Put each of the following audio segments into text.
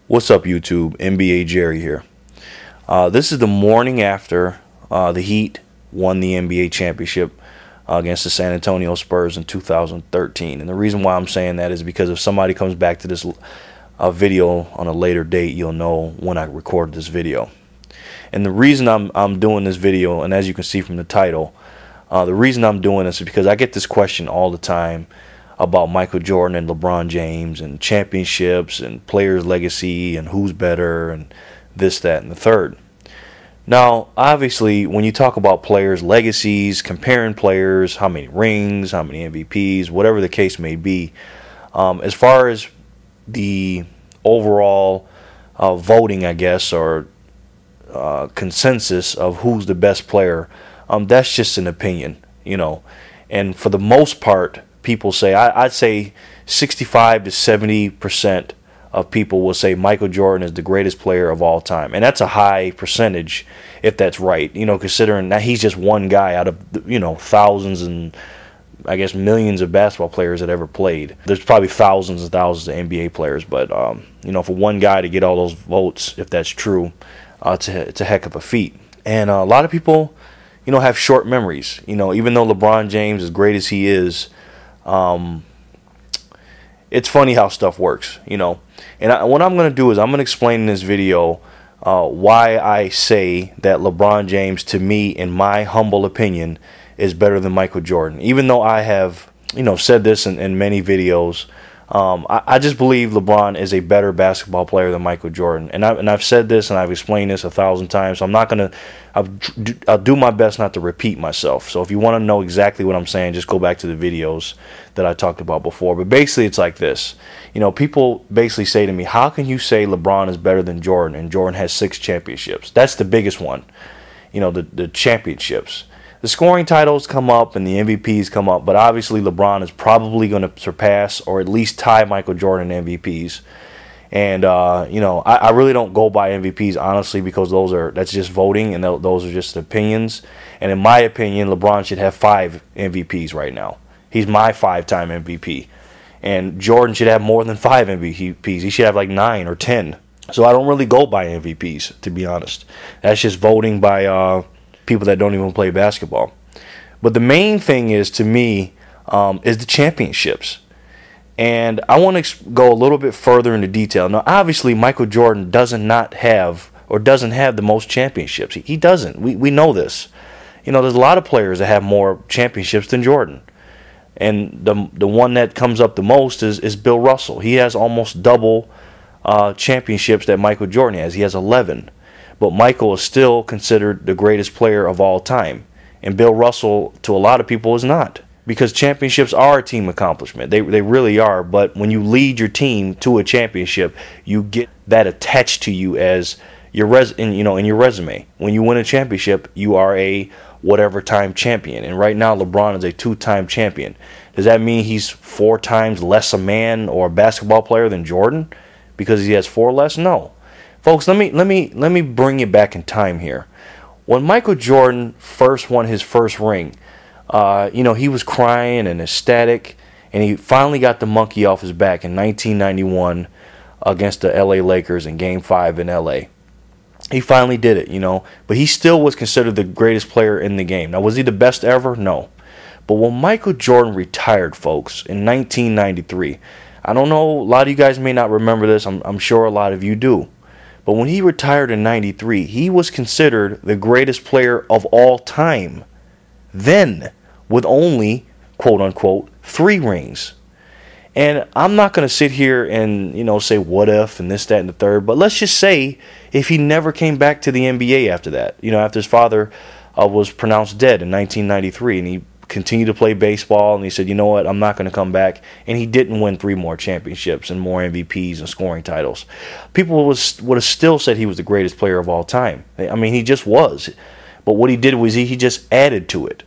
What's up, YouTube? NBA Jerry here. This is the morning after the Heat won the NBA championship against the San Antonio Spurs in 2013. And the reason why I'm saying that is because if somebody comes back to this video on a later date, you'll know when I recorded this video. And the reason I'm doing this video, and as you can see from the title, the reason I'm doing this is because I get this question all the time about Michael Jordan and LeBron James and championships and players' legacy and who's better and this, that, and the third. Now, obviously, when you talk about players' legacies, comparing players, how many rings, how many MVPs, whatever the case may be, as far as the overall voting, I guess, or consensus of who's the best player, that's just an opinion, you know. And for the most part, people say, I'd say 65 to 70% of people will say Michael Jordan is the greatest player of all time. And that's a high percentage if that's right, you know, considering that he's just one guy out of, you know, thousands and I guess millions of basketball players that ever played. There's probably thousands and thousands of NBA players, but, you know, for one guy to get all those votes, if that's true, it's a heck of a feat. And a lot of people, you know, have short memories. You know, even though LeBron James, as great as he is, it's funny how stuff works, you know. And what I'm going to do is I'm going to explain in this video why I say that LeBron James, to me, in my humble opinion, is better than Michael Jordan. Even though I have, you know, said this in many videos, I just believe LeBron is a better basketball player than Michael Jordan. And I've said this and I've explained this 1,000 times. So I'm not going to, I'll do my best not to repeat myself. So if you want to know exactly what I'm saying, just go back to the videos that I talked about before. But basically it's like this. You know, people basically say to me, how can you say LeBron is better than Jordan and Jordan has 6 championships? That's the biggest one, you know, the championships. The scoring titles come up and the MVPs come up, but obviously LeBron is probably going to surpass or at least tie Michael Jordan in MVPs. And, you know, I really don't go by MVPs, honestly, because that's just voting and those are just opinions. And in my opinion, LeBron should have 5 MVPs right now. He's my 5-time MVP. And Jordan should have more than 5 MVPs. He should have like 9 or 10. So I don't really go by MVPs, to be honest. That's just voting by people that don't even play basketball. But the main thing is, to me, is the championships. And I want to go a little bit further into detail. Now, obviously, Michael Jordan doesn't have the most championships. He doesn't. We know this. You know, there's a lot of players that have more championships than Jordan. And the one that comes up the most is Bill Russell. He has almost double championships that Michael Jordan has. He has 11. But Michael is still considered the greatest player of all time. And Bill Russell, to a lot of people, is not. Because championships are a team accomplishment. They really are. But when you lead your team to a championship, you get that attached to you as your in your resume. When you win a championship, you are a whatever time champion. And right now, LeBron is a 2-time champion. Does that mean he's 4 times less a man or a basketball player than Jordan because he has 4 less? No. Folks, let me bring you back in time here. When Michael Jordan first won his first ring, you know, he was crying and ecstatic, and he finally got the monkey off his back in 1991 against the LA Lakers in Game 5 in LA. He finally did it, you know, but he still was considered the greatest player in the game. Now, was he the best ever? No. But when Michael Jordan retired, folks, in 1993, I don't know, a lot of you guys may not remember this. I'm sure a lot of you do. But when he retired in 93, he was considered the greatest player of all time. Then, with only, quote unquote, 3 rings. And I'm not going to sit here and, you know, say what if and this, that, and the third. But let's just say if he never came back to the NBA after that. You know, after his father was pronounced dead in 1993 and he continued to play baseball, and he said, you know what, I'm not going to come back. And he didn't win 3 more championships and more MVPs and scoring titles. People would have still said he was the greatest player of all time. I mean, he just was. But what he did was he just added to it.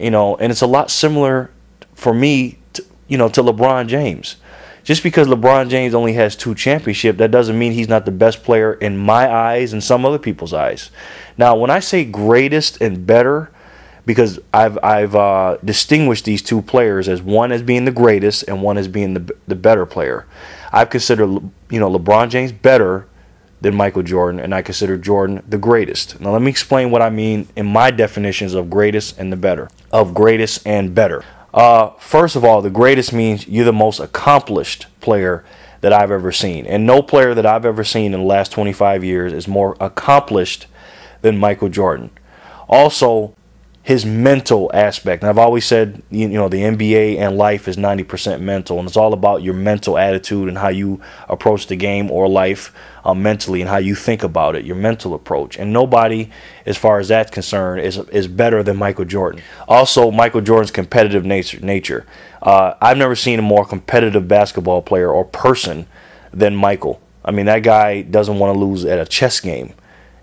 You know, and it's a lot similar for me, to LeBron James. Just because LeBron James only has 2 championships, that doesn't mean he's not the best player in my eyes and some other people's eyes. Now, when I say greatest and better, because I've distinguished these 2 players as one as being the greatest and one as being the better player. I consider, LeBron James better than Michael Jordan, and I consider Jordan the greatest. Now let me explain what I mean in my definitions of greatest and the better. Of greatest and better. First of all, the greatest means you're the most accomplished player that I've ever seen. And no player that I've ever seen in the last 25 years is more accomplished than Michael Jordan. Also, his mental aspect. And I've always said, the NBA and life is 90% mental, and it's all about your mental attitude and how you approach the game or life mentally, and how you think about it, your mental approach. And nobody, as far as that's concerned, is better than Michael Jordan. Also, Michael Jordan's competitive nature. I've never seen a more competitive basketball player or person than Michael. I mean, that guy doesn't want to lose at a chess game.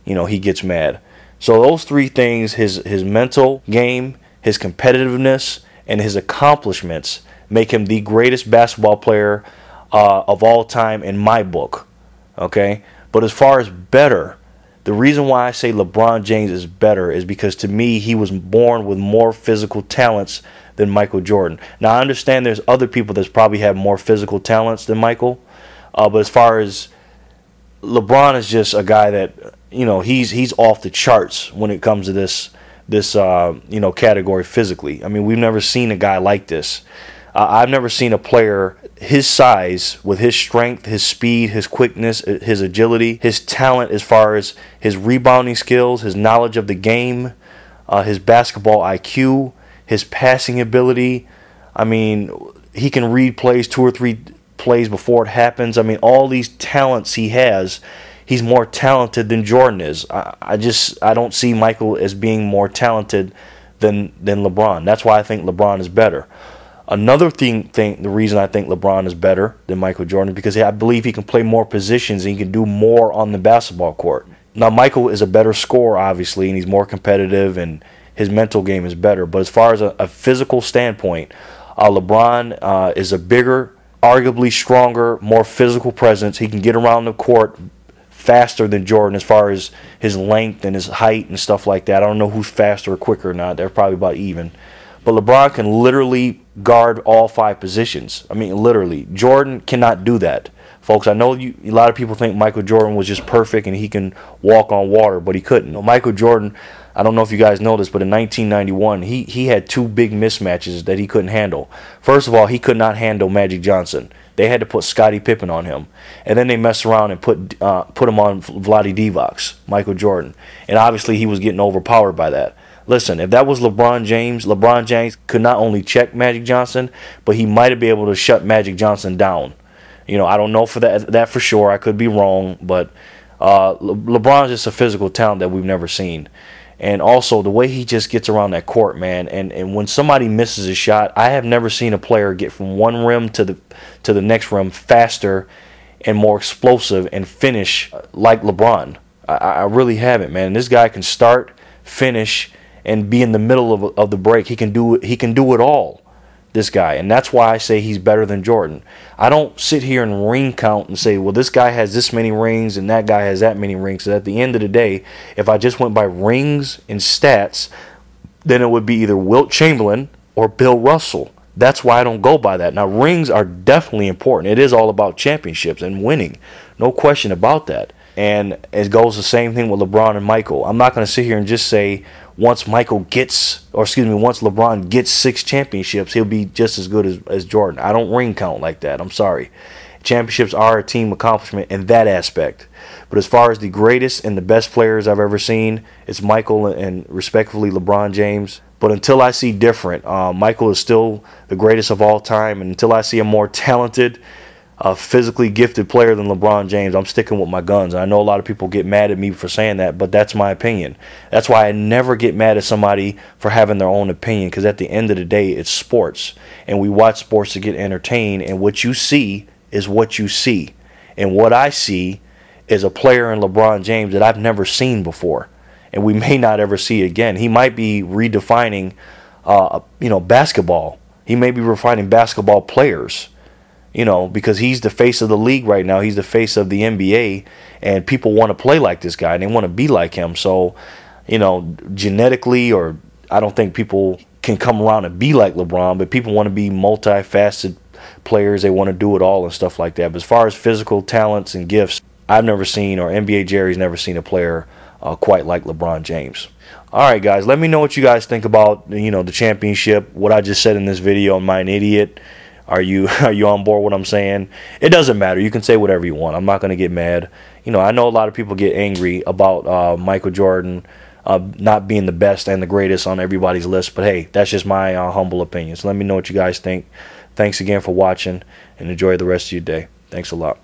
He gets mad. So those three things, his mental game, his competitiveness, and his accomplishments make him the greatest basketball player of all time in my book. Okay? But as far as better, the reason why I say LeBron James is better is because to me, he was born with more physical talents than Michael Jordan. Now, I understand there's other people that probably have more physical talents than Michael. But as far as LeBron is just a guy that, he's off the charts when it comes to this category physically. I mean, we've never seen a guy like this. I've never seen a player his size, with his strength, his speed, his quickness, his agility, his talent as far as his rebounding skills, his knowledge of the game, his basketball IQ, his passing ability. I mean, he can read plays 2 or 3 plays before it happens. I mean, all these talents he has, he's more talented than Jordan is. I don't see Michael as being more talented than LeBron. That's why I think LeBron is better. Another the reason I think LeBron is better than Michael Jordan is because I believe he can play more positions and he can do more on the basketball court. Now, Michael is a better scorer, obviously, and he's more competitive, and his mental game is better. But as far as a physical standpoint, LeBron is a bigger, arguably stronger, more physical presence. He can get around the court faster than Jordan as far as his length and his height and stuff like that. I don't know who's faster or quicker or not. They're probably about even. But LeBron can literally guard all 5 positions. I mean, literally. Jordan cannot do that. Folks, I know a lot of people think Michael Jordan was just perfect and he can walk on water, but he couldn't. Michael Jordan, I don't know if you guys know this, but in 1991, he had 2 big mismatches that he couldn't handle. First of all, he could not handle Magic Johnson. They had to put Scottie Pippen on him. And then they messed around and put him on Vlade Divac, Michael Jordan. And obviously he was getting overpowered by that. Listen, if that was LeBron James could not only check Magic Johnson, but he might have been able to shut Magic Johnson down. I don't know for that for sure. I could be wrong, but LeBron's just a physical talent that we've never seen. And also the way he just gets around that court, man. And when somebody misses a shot, I have never seen a player get from one rim to the next rim faster and more explosive and finish like LeBron. I really haven't, man. This guy can start, finish, and be in the middle of the break. He can do it all, this guy. And that's why I say he's better than Jordan. I don't sit here and ring count and say, well, this guy has this many rings and that guy has that many rings. So at the end of the day, if I just went by rings and stats, then it would be either Wilt Chamberlain or Bill Russell. That's why I don't go by that. Now, rings are definitely important. It is all about championships and winning. No question about that. And it goes the same thing with LeBron and Michael. I'm not going to sit here and just say once LeBron gets 6 championships, he'll be just as good as Jordan. I don't ring count like that. I'm sorry. Championships are a team accomplishment in that aspect. But as far as the greatest and the best players I've ever seen, it's Michael and respectfully LeBron James. But until I see different, Michael is still the greatest of all time. And until I see a more talented, physically gifted player than LeBron James, I'm sticking with my guns. And I know a lot of people get mad at me for saying that, but that's my opinion. That's why I never get mad at somebody for having their own opinion, because at the end of the day, it's sports. And we watch sports to get entertained, and what you see is what you see. And what I see is a player in LeBron James that I've never seen before, and we may not ever see again. He might be redefining, basketball. He may be refining basketball players. Because he's the face of the league right now. He's the face of the NBA, and people want to play like this guy, and they want to be like him. So, genetically, or I don't think people can come around and be like LeBron, but people want to be multifaceted players, they want to do it all and stuff like that. But as far as physical talents and gifts, I've never seen, or NBA Jerry's never seen a player quite like LeBron James. All right, guys, let me know what you guys think about, the championship, what I just said in this video. Am I an idiot? Are you on board with what I'm saying? It doesn't matter. You can say whatever you want. I'm not going to get mad. I know a lot of people get angry about Michael Jordan not being the best and the greatest on everybody's list, but hey, that's just my humble opinion. So let me know what you guys think. Thanks again for watching, and enjoy the rest of your day. Thanks a lot.